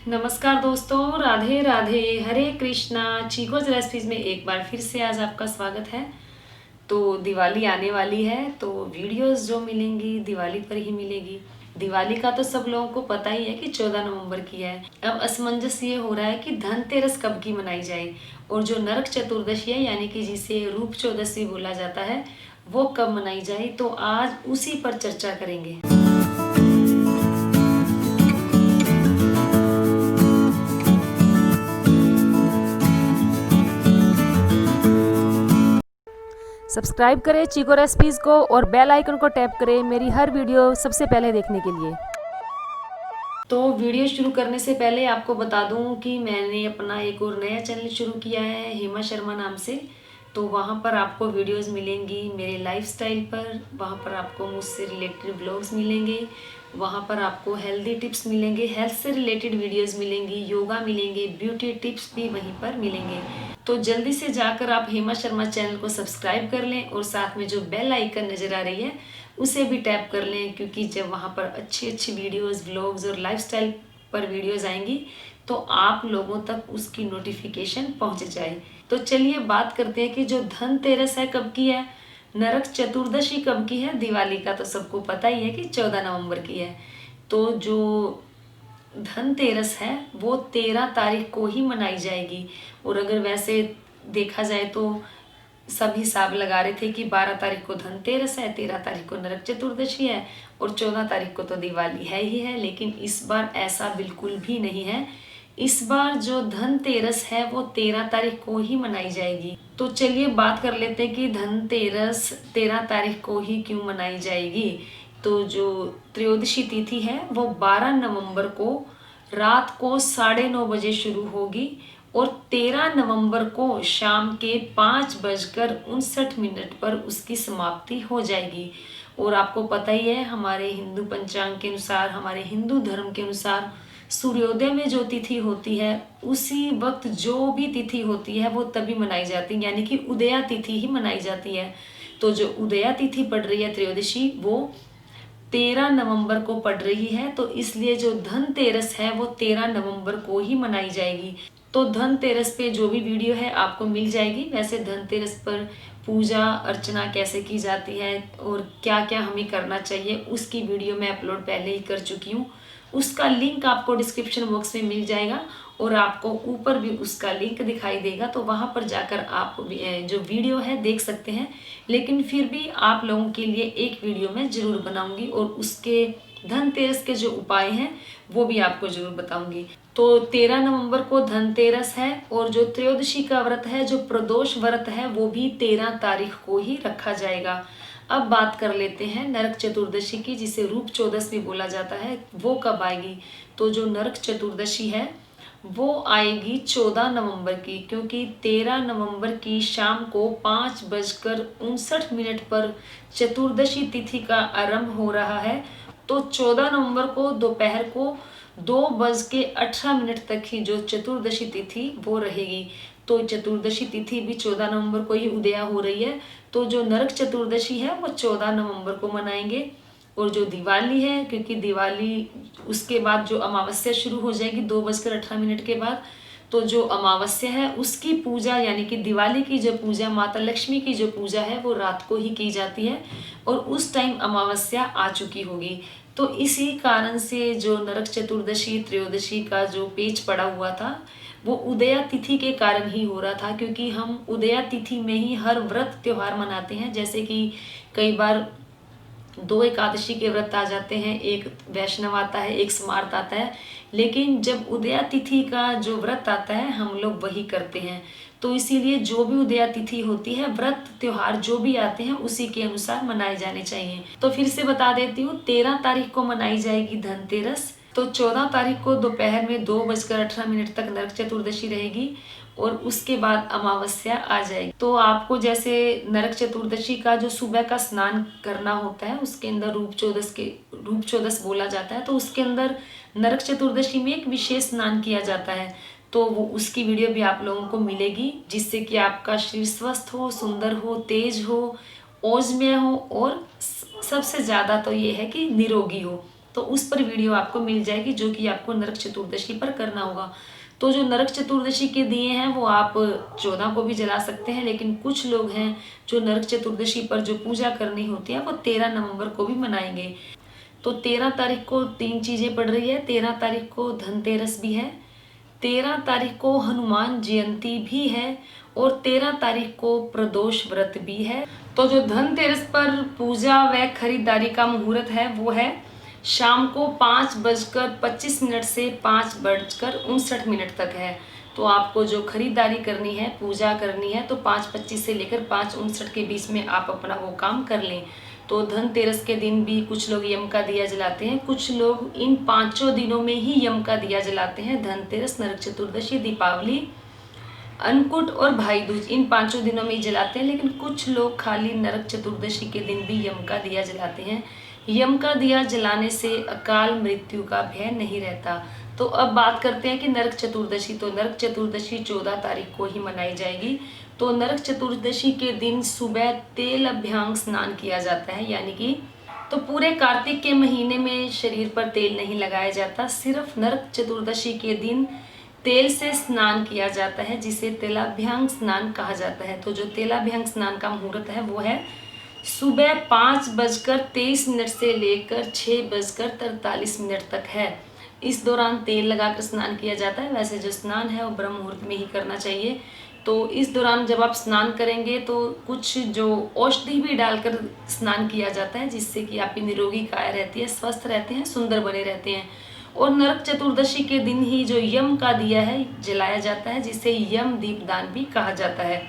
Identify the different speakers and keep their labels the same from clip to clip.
Speaker 1: नमस्कार दोस्तों, राधे राधे, हरे कृष्णा। चीकोज रेसिपीज में एक बार फिर से आज आपका स्वागत है। तो दिवाली आने वाली है तो वीडियोस जो मिलेंगी दिवाली पर ही मिलेगी। दिवाली का तो सब लोगों को पता ही है कि 14 नवंबर की है। अब असमंजस ये हो रहा है कि धनतेरस कब की मनाई जाए और जो नरक चतुर्दशी है यानी कि जिसे रूप चौदशी बोला जाता है वो कब मनाई जाए, तो आज उसी पर चर्चा करेंगे। सब्सक्राइब करें चीको रेसिपीज़ को और बेल आइकन को टैप करें मेरी हर वीडियो सबसे पहले देखने के लिए। तो वीडियो शुरू करने से पहले आपको बता दूं कि मैंने अपना एक और नया चैनल शुरू किया है हेमा शर्मा नाम से। तो वहाँ पर आपको वीडियोस मिलेंगी मेरे लाइफस्टाइल पर, वहाँ पर आपको मुझसे रिलेटेड ब्लॉग्स मिलेंगे, वहाँ पर आपको हेल्दी टिप्स मिलेंगे, हेल्थ से रिलेटेड वीडियोस मिलेंगी, योगा मिलेंगे, ब्यूटी टिप्स भी वहीं पर मिलेंगे। तो जल्दी से जाकर आप हेमा शर्मा चैनल को सब्सक्राइब कर लें और साथ में जो बेल आइकन नज़र आ रही है उसे भी टैप कर लें, क्योंकि जब वहाँ पर अच्छी अच्छी वीडियोस, व्लॉग्स और लाइफस्टाइल पर वीडियोस आएंगी तो आप लोगों तक उसकी नोटिफिकेशन पहुँच जाए। तो चलिए बात करते हैं कि जो धनतेरस है कब की है, नरक चतुर्दशी कब की है। दिवाली का तो सबको पता ही है कि 14 नवंबर की है। तो जो धनतेरस है वो 13 तारीख को ही मनाई जाएगी। और अगर वैसे देखा जाए तो सब हिसाब लगा रहे थे कि 12 तारीख को धनतेरस है, 13 तारीख को नरक चतुर्दशी है और 14 तारीख को तो दिवाली है ही है। लेकिन इस बार ऐसा बिल्कुल भी नहीं है। इस बार जो धनतेरस है वो 13 तारीख को ही मनाई जाएगी। तो चलिए बात कर लेते हैं कि धनतेरस 13 तारीख को ही क्यों मनाई जाएगी। तो जो त्रयोदशी तिथि है वो 12 नवंबर को रात को 9:30 बजे शुरू होगी और 13 नवंबर को शाम के 5:59 पर उसकी समाप्ति हो जाएगी। और आपको पता ही है हमारे हिंदू पंचांग के अनुसार, हमारे हिंदू धर्म के अनुसार सूर्योदय में जो तिथि होती है उसी वक्त जो भी तिथि होती है वो तभी मनाई जाती है, यानी कि उदया तिथि ही मनाई जाती है। तो जो उदया तिथि पड़ रही है त्रयोदशी वो 13 नवंबर को पड़ रही है, तो इसलिए जो धनतेरस है वो 13 नवंबर को ही मनाई जाएगी। तो धनतेरस पे जो भी वीडियो है आपको मिल जाएगी। वैसे धनतेरस पर पूजा अर्चना कैसे की जाती है और क्या क्या हमें करना चाहिए उसकी वीडियो मैं अपलोड पहले ही कर चुकी हूँ। उसका लिंक आपको डिस्क्रिप्शन बॉक्स में मिल जाएगा और आपको ऊपर भी उसका लिंक दिखाई देगा। तो वहाँ पर जाकर आप जो वीडियो है देख सकते हैं। लेकिन फिर भी आप लोगों के लिए एक वीडियो मैं ज़रूर बनाऊंगी और उसके धनतेरस के जो उपाय हैं वो भी आपको ज़रूर बताऊंगी। तो 13 नवंबर को धनतेरस है और जो त्रयोदशी का व्रत है, जो प्रदोष व्रत है, वो भी 13 तारीख को ही रखा जाएगा। अब बात कर लेते हैं नरक चतुर्दशी की, जिसे रूप चौदस भी बोला जाता है, वो कब आएगी। तो जो नरक चतुर्दशी है वो आएगी 14 नवंबर की, क्योंकि 13 नवंबर की शाम को 5:59 पर चतुर्दशी तिथि का आरंभ हो रहा है। तो 14 नवंबर को दोपहर को 2:18 तक ही जो चतुर्दशी तिथि वो रहेगी। तो चतुर्दशी तिथि भी 14 नवंबर को ही उदया हो रही है। तो जो नरक चतुर्दशी है वो 14 नवंबर को मनाएंगे। और जो दिवाली है, क्योंकि दिवाली उसके बाद जो अमावस्या शुरू हो जाएगी 2:18 के बाद, तो जो अमावस्या है उसकी पूजा यानी कि दिवाली की जो पूजा, माता लक्ष्मी की जो पूजा है वो रात को ही की जाती है और उस टाइम अमावस्या आ चुकी होगी। तो इसी कारण से जो नरक चतुर्दशी त्रयोदशी का जो पेच पड़ा हुआ था वो उदया तिथि के कारण ही हो रहा था, क्योंकि हम उदया तिथि में ही हर व्रत त्योहार मनाते हैं। जैसे कि कई बार 2 एकादशी के व्रत आ जाते हैं, एक वैष्णव आता है, एक स्मार्त आता है, लेकिन जब उदया तिथि का जो व्रत आता है हम लोग वही करते हैं। तो इसीलिए जो भी उदया तिथि होती है, व्रत त्योहार जो भी आते हैं उसी के अनुसार मनाए जाने चाहिए। तो फिर से बता देती हूँ, 13 तारीख को मनाई जाएगी धनतेरस। तो 14 तारीख को दोपहर में 2:18 तक नरक चतुर्दशी रहेगी और उसके बाद अमावस्या आ जाएगी। तो आपको जैसे नरक चतुर्दशी का जो सुबह का स्नान करना होता है उसके अंदर रूप चौदस बोला जाता है। तो उसके अंदर नरक चतुर्दशी में एक विशेष स्नान किया जाता है। तो वो उसकी वीडियो भी आप लोगों को मिलेगी, जिससे कि आपका शरीर स्वस्थ हो, सुंदर हो, तेज हो, ओजमय हो और सबसे ज़्यादा तो ये है कि निरोगी हो। तो उस पर वीडियो आपको मिल जाएगी, जो कि आपको नरक चतुर्दशी पर करना होगा। तो जो नरक चतुर्दशी के दिए हैं वो आप 14 को भी जला सकते हैं, लेकिन कुछ लोग हैं जो नरक चतुर्दशी पर जो पूजा करनी होती है वो 13 नवंबर को भी मनाएंगे। तो 13 तारीख को 3 चीज़ें पड़ रही है। 13 तारीख को धनतेरस भी है, 13 तारीख को हनुमान जयंती भी है और 13 तारीख को प्रदोष व्रत भी है। तो जो धनतेरस पर पूजा व खरीदारी का मुहूर्त है वो है शाम को 5:25 से 5:59 तक है। तो आपको जो खरीदारी करनी है, पूजा करनी है, तो 5:25 से लेकर 5:59 के बीच में आप अपना वो काम कर लें। तो धनतेरस के दिन भी कुछ लोग यम का दिया जलाते हैं, कुछ लोग इन 5 दिनों में ही यम का दिया जलाते हैं। धनतेरस, नरक चतुर्दशी, दीपावली, अन्नकूट और भाई दूज, इन 5 दिनों में ही जलाते हैं। लेकिन कुछ लोग खाली नरक चतुर्दशी के दिन भी यम का दिया जलाते हैं। यम का दिया जलाने से अकाल मृत्यु का भय नहीं रहता। तो अब बात करते हैं कि नरक चतुर्दशी। तो नरक चतुर्दशी 14 तारीख को ही मनाई जाएगी। तो नरक चतुर्दशी के दिन सुबह तेल अभ्यंग स्नान किया जाता है, यानी कि तो पूरे कार्तिक के महीने में शरीर पर तेल नहीं लगाया जाता, सिर्फ नरक चतुर्दशी के दिन तेल से स्नान किया जाता है, जिसे तेलाभ्यंग स्नान कहा जाता है। तो जो तेलाभ्यंग स्नान का मुहूर्त है वो है सुबह 5:23 से लेकर 6:43 तक है। इस दौरान तेल लगाकर स्नान किया जाता है। वैसे जो स्नान है वो ब्रह्म मुहूर्त में ही करना चाहिए। तो इस दौरान जब आप स्नान करेंगे तो कुछ जो औषधि भी डालकर स्नान किया जाता है, जिससे कि आपकी निरोगी काया रहती है, स्वस्थ रहते हैं, सुंदर बने रहते हैं। और नरक चतुर्दशी के दिन ही जो यम का दिया है जलाया जाता है, जिसे यम दीपदान भी कहा जाता है।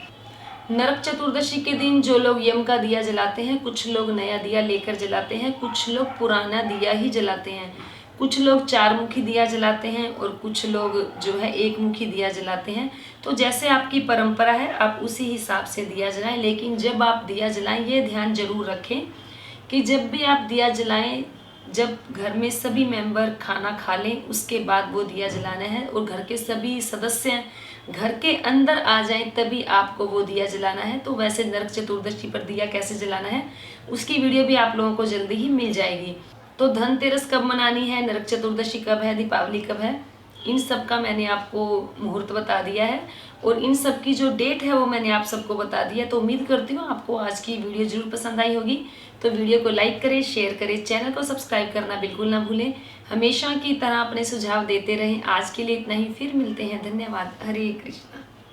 Speaker 1: नरक चतुर्दशी के दिन जो लोग यम का दिया जलाते हैं, कुछ लोग नया दिया लेकर जलाते हैं, कुछ लोग पुराना दिया ही जलाते हैं। कुछ लोग 4 मुखी दिया जलाते हैं और कुछ लोग जो है 1 मुखी दिया जलाते हैं। तो जैसे आपकी परंपरा है आप उसी हिसाब से दिया जलाएं। लेकिन जब आप दिया जलाएं ये ध्यान जरूर रखें कि जब भी आप दिया जलाएं, जब घर में सभी मेंबर खाना खा लें उसके बाद वो दिया जलाना है, और घर के सभी सदस्य घर के अंदर आ जाएं तभी आपको वो दिया जलाना है। तो वैसे नरक चतुर्दशी पर दिया कैसे जलाना है उसकी वीडियो भी आप लोगों को जल्दी ही मिल जाएगी। तो धनतेरस कब मनानी है, नरक चतुर्दशी कब है, दीपावली कब है, इन सब का मैंने आपको मुहूर्त बता दिया है और इन सब की जो डेट है वो मैंने आप सबको बता दिया। तो उम्मीद करती हूँ आपको आज की वीडियो जरूर पसंद आई होगी। तो वीडियो को लाइक करें, शेयर करें, चैनल को सब्सक्राइब करना बिल्कुल ना भूलें। हमेशा की तरह अपने सुझाव देते रहें। आज के लिए इतना ही, फिर मिलते हैं। धन्यवाद। हरे कृष्णा।